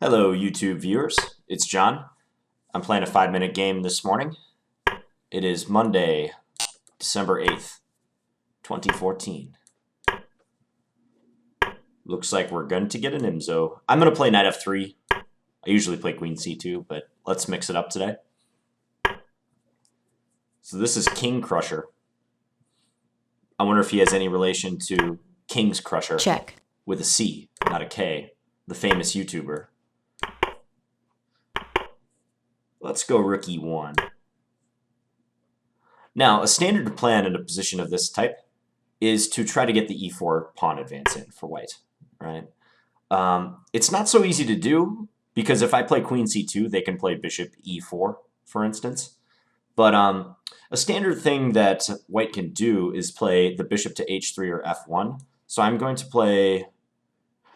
Hello, YouTube viewers. It's John. I'm playing a 5-minute game this morning. It is Monday, December 8th, 2014. Looks like we're going to get a Nimzo. I'm going to play knight f3. I usually play queen c2, but let's mix it up today. So this is kingkrusher. I wonder if he has any relation to King's Crusher. Check. With a C, not a K. The famous YouTuber. Let's go rook e1. Now, a standard plan in a position of this type is to try to get the e4 pawn advance in for white, right? It's not so easy to do, because if I play queen c2, they can play bishop e4, for instance. But a standard thing that white can do is play the bishop to h3 or f1. So I'm going to play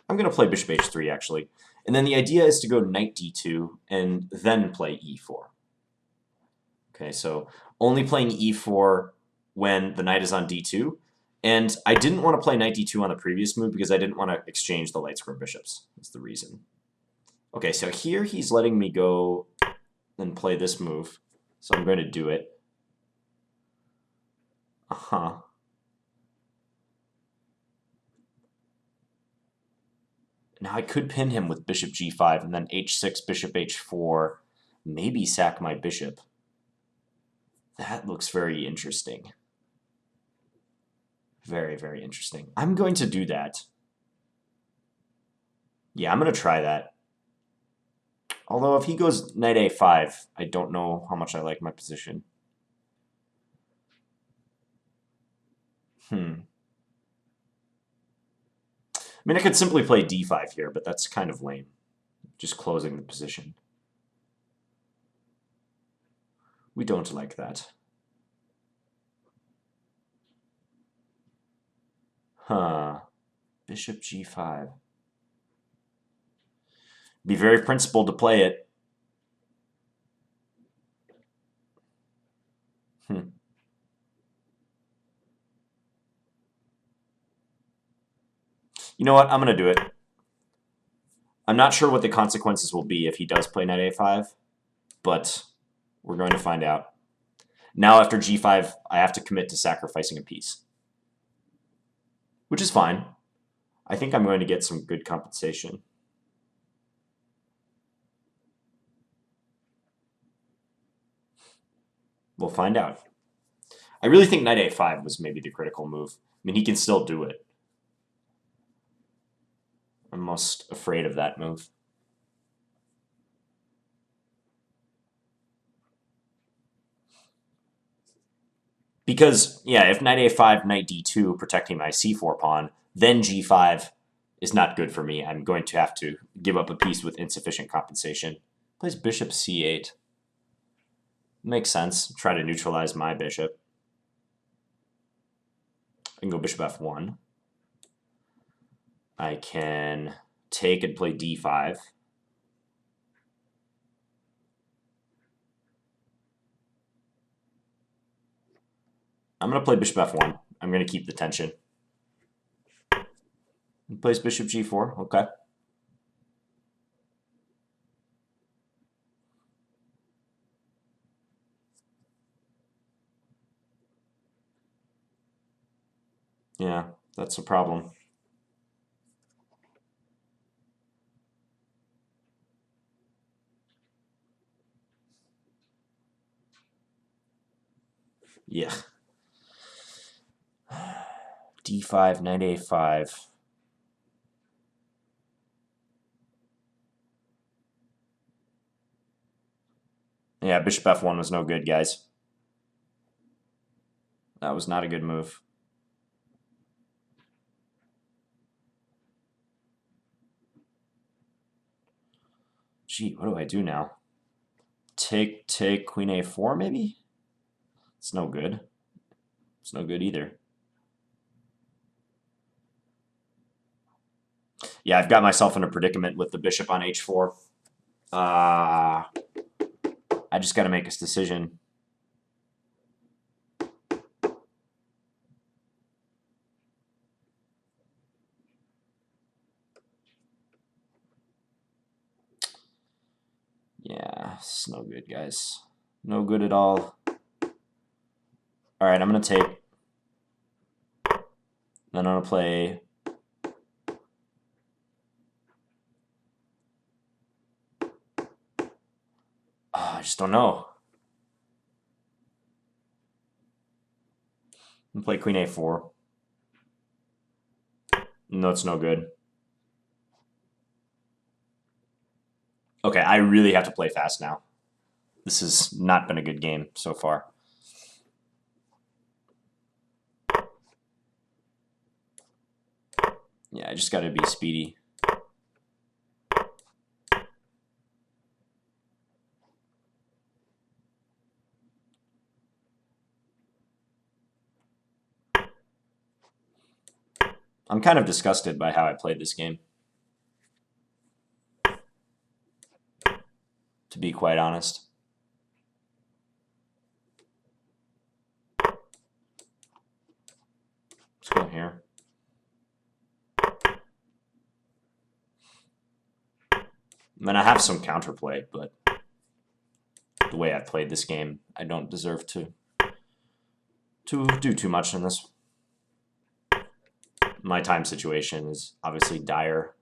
bishop h3, actually. And then the idea is to go knight d2 and then play e4. Okay, so only playing e4 when the knight is on d2. And I didn't want to play knight d2 on the previous move because I didn't want to exchange the light square bishops. That's the reason. Okay, so here he's letting me go and play this move. So I'm going to do it. Now I could pin him with bishop g5 and then h6, bishop h4, maybe sack my bishop. That looks very interesting. Very, very interesting. I'm going to do that. Yeah, I'm going to try that. Although if he goes knight a5, I don't know how much I like my position. I mean, I could simply play d5 here, but that's kind of lame. Just closing the position. We don't like that. Bishop g5. Be very principled to play it. You know what? I'm going to do it. I'm not sure what the consequences will be if he does play knight a5, but we're going to find out. Now after g5, I have to commit to sacrificing a piece, which is fine. I think I'm going to get some good compensation. We'll find out. I really think knight a5 was maybe the critical move. I mean, he can still do it. I'm most afraid of that move. Because, yeah, if knight a5, knight d2, protecting my c4 pawn, then g5 is not good for me. I'm going to have to give up a piece with insufficient compensation. Plays bishop c8. Makes sense. Try to neutralize my bishop. I can go bishop f1. I can take and play d5. I'm going to play bishop f1. I'm going to keep the tension. He plays bishop g4. Okay. Yeah, that's a problem. Yeah. d5, knight a5. Yeah, bishop f1 was no good, guys. That was not a good move. Gee, what do I do now? Take queen a4, maybe? It's no good. It's no good either. Yeah, I've got myself in a predicament with the bishop on h4. I just got to make this decision. Yeah, it's no good, guys. No good at all. All right, I'm going to take... Then I'm going to play... Oh, I just don't know. I'm going to play queen a4. No, it's no good. Okay, I really have to play fast now. This has not been a good game so far. Yeah, I just got to be speedy. I'm kind of disgusted by how I played this game, to be quite honest. Let's go here. I mean, I have some counterplay, but the way I've played this game, I don't deserve to do too much in this. My time situation is obviously dire.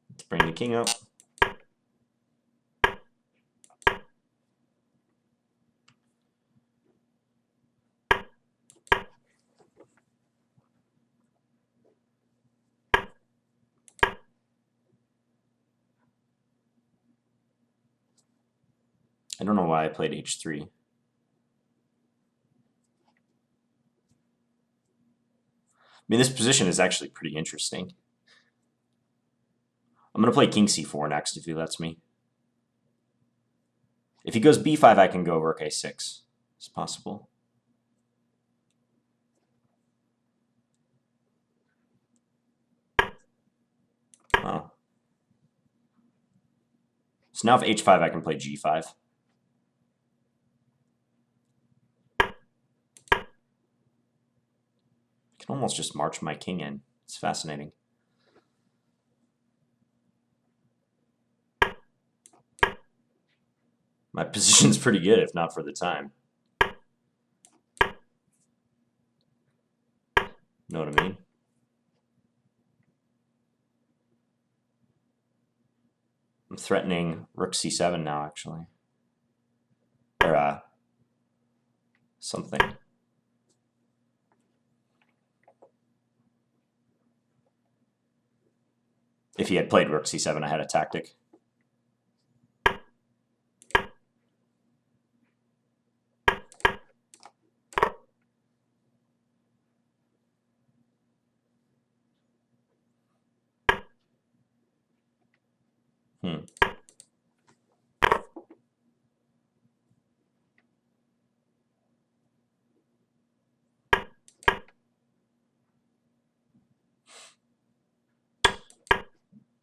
Let's bring the king up. I don't know why I played h3. I mean, this position is actually pretty interesting. I'm going to play king c4 next if he lets me. If he goes b5, I can go rook a6. It's possible. Oh. So now if h5, I can play g5. I can almost just march my king in. It's fascinating. My position's pretty good, if not for the time. Know what I mean? I'm threatening rook c7 now, actually. Or, something. If he had played rook c7, I had a tactic.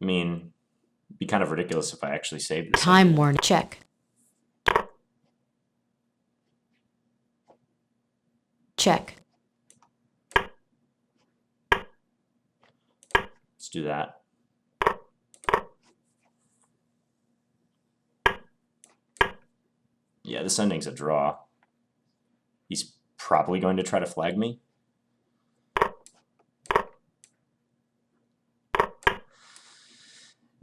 I mean, it'd be kind of ridiculous if I actually saved this. Time warning. Check. Check. Let's do that. Yeah, this ending's a draw. He's probably going to try to flag me.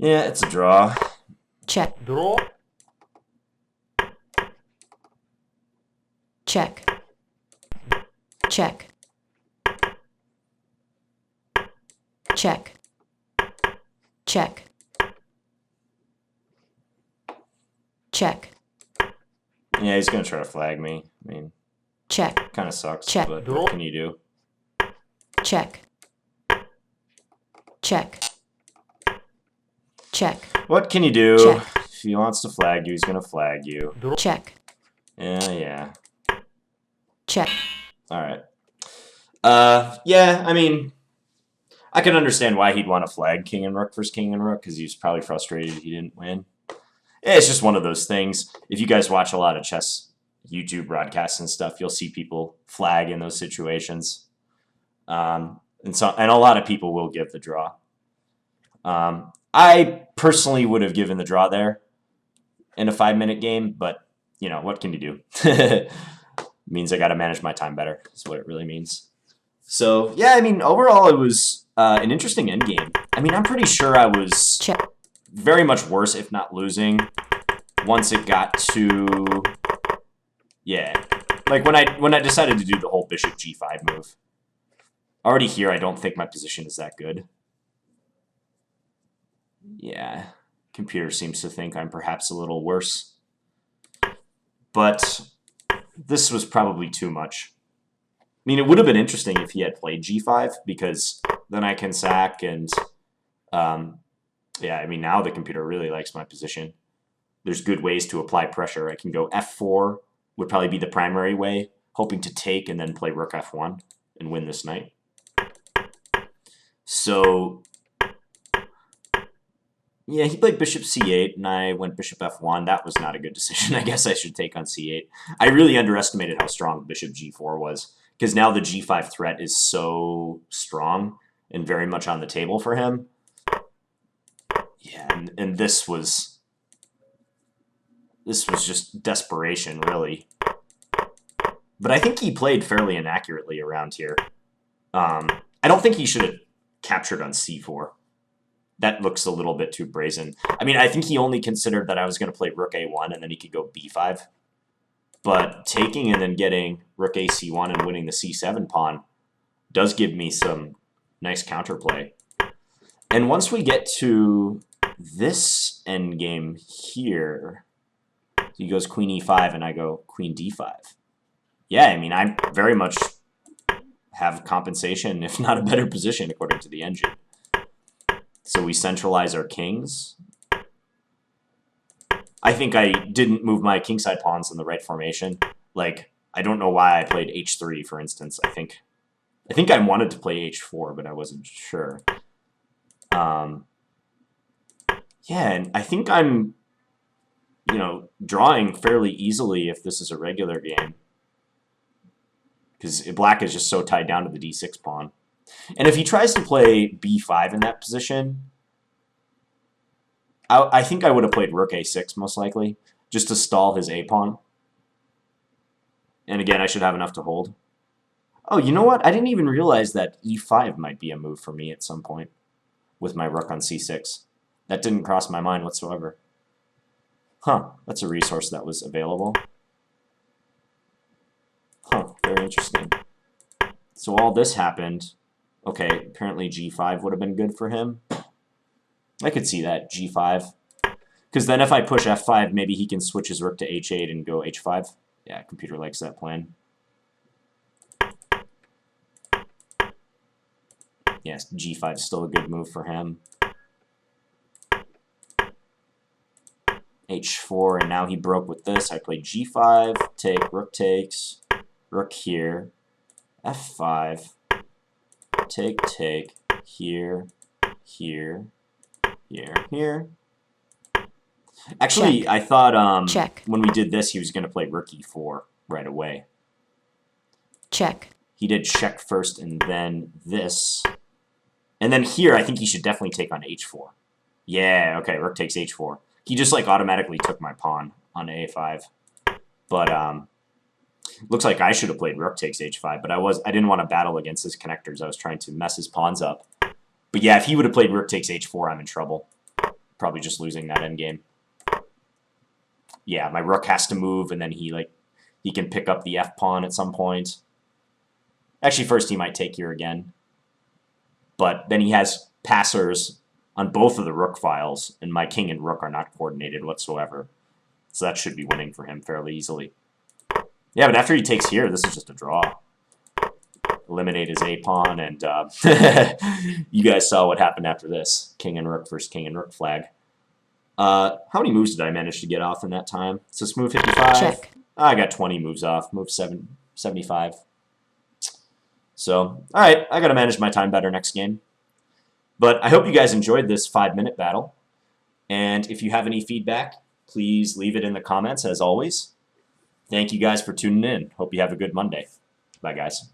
Yeah, it's a draw. Check. Draw. Check. Check. Check. Check. Check. Yeah, he's going to try to flag me. I mean, Check. kind of sucks, Check. but what can you do? Check. Check. Check. What can you do? Check. If he wants to flag you, he's going to flag you. Draw. Check. Yeah. Check. All right. Yeah, I mean, I can understand why he'd want to flag king and rook versus king and rook, because he was probably frustrated he didn't win. Yeah, it's just one of those things. If you guys watch a lot of chess YouTube broadcasts and stuff, you'll see people flag in those situations. And a lot of people will give the draw. I personally would have given the draw there in a 5-minute game, but you know, what can you do? Means I got to manage my time better. That's what it really means. So yeah, I mean, overall it was an interesting endgame. I mean, I'm pretty sure I was check, very much worse, if not losing, once it got to, yeah, like when I decided to do the whole bishop g5 move. Already here, I don't think my position is that good. Yeah, computer seems to think I'm perhaps a little worse. But this was probably too much. I mean, it would have been interesting if he had played g5, because then I can sack and, yeah, I mean, now the computer really likes my position. There's good ways to apply pressure. I can go f4, would probably be the primary way, hoping to take and then play rook f1 and win this knight. So, yeah, he played bishop c8, and I went bishop f1. That was not a good decision. I guess I should take on c8. I really underestimated how strong bishop g4 was, because now the g5 threat is so strong and very much on the table for him. Yeah, and this was just desperation, really. But I think he played fairly inaccurately around here. I don't think he should have captured on c4. That looks a little bit too brazen. I mean, I think he only considered that I was going to play rook a1 and then he could go b5. But taking and then getting rook a c1 and winning the c7 pawn does give me some nice counterplay. And once we get to this endgame here, he goes queen e5 and I go queen d5. Yeah, I mean, I very much have compensation, if not a better position, according to the engine. So we centralize our kings. I think I didn't move my kingside pawns in the right formation. Like, I don't know why I played h3, for instance. I think I wanted to play h4, but I wasn't sure. Yeah, and I think I'm, you know, drawing fairly easily if this is a regular game, because black is just so tied down to the d6 pawn. And if he tries to play b5 in that position, I think I would have played rook a6 most likely, just to stall his a pawn. And again, I should have enough to hold. Oh, you know what? I didn't even realize that e5 might be a move for me at some point with my rook on c6. That didn't cross my mind whatsoever. Huh, that's a resource that was available. Huh, very interesting. So all this happened. Okay, apparently g5 would have been good for him. I could see that, g5. Because then if I push f5, maybe he can switch his rook to h8 and go h5. Yeah, computer likes that plan. Yes, g5 is still a good move for him. h4, and now he broke with this. I played g5, take, rook takes, rook here, f5, take, take, here, here, here, here. Actually, check. I thought check. When we did this, he was going to play rook e4 right away. Check. He did check first and then this. And then here, I think he should definitely take on h4. Yeah, okay, rook takes h4. He just like automatically took my pawn on a5. But looks like I should have played rook takes h5, but I didn't want to battle against his connectors. I was trying to mess his pawns up. But yeah, if he would have played rook takes h4, I'm in trouble. Probably just losing that endgame. Yeah, my rook has to move, and then he can pick up the f pawn at some point. Actually, first he might take here again. But then he has passers on both of the rook files, and my king and rook are not coordinated whatsoever. So that should be winning for him fairly easily. Yeah, but after he takes here, this is just a draw. Eliminate his a-pawn, and you guys saw what happened after this. King and rook versus king and rook flag. How many moves did I manage to get off in that time? So it's move 55. Check. I got 20 moves off. Move 75. So, all right, I got to manage my time better next game. But I hope you guys enjoyed this 5-minute battle. And if you have any feedback, please leave it in the comments, as always. Thank you guys for tuning in. Hope you have a good Monday. Bye, guys.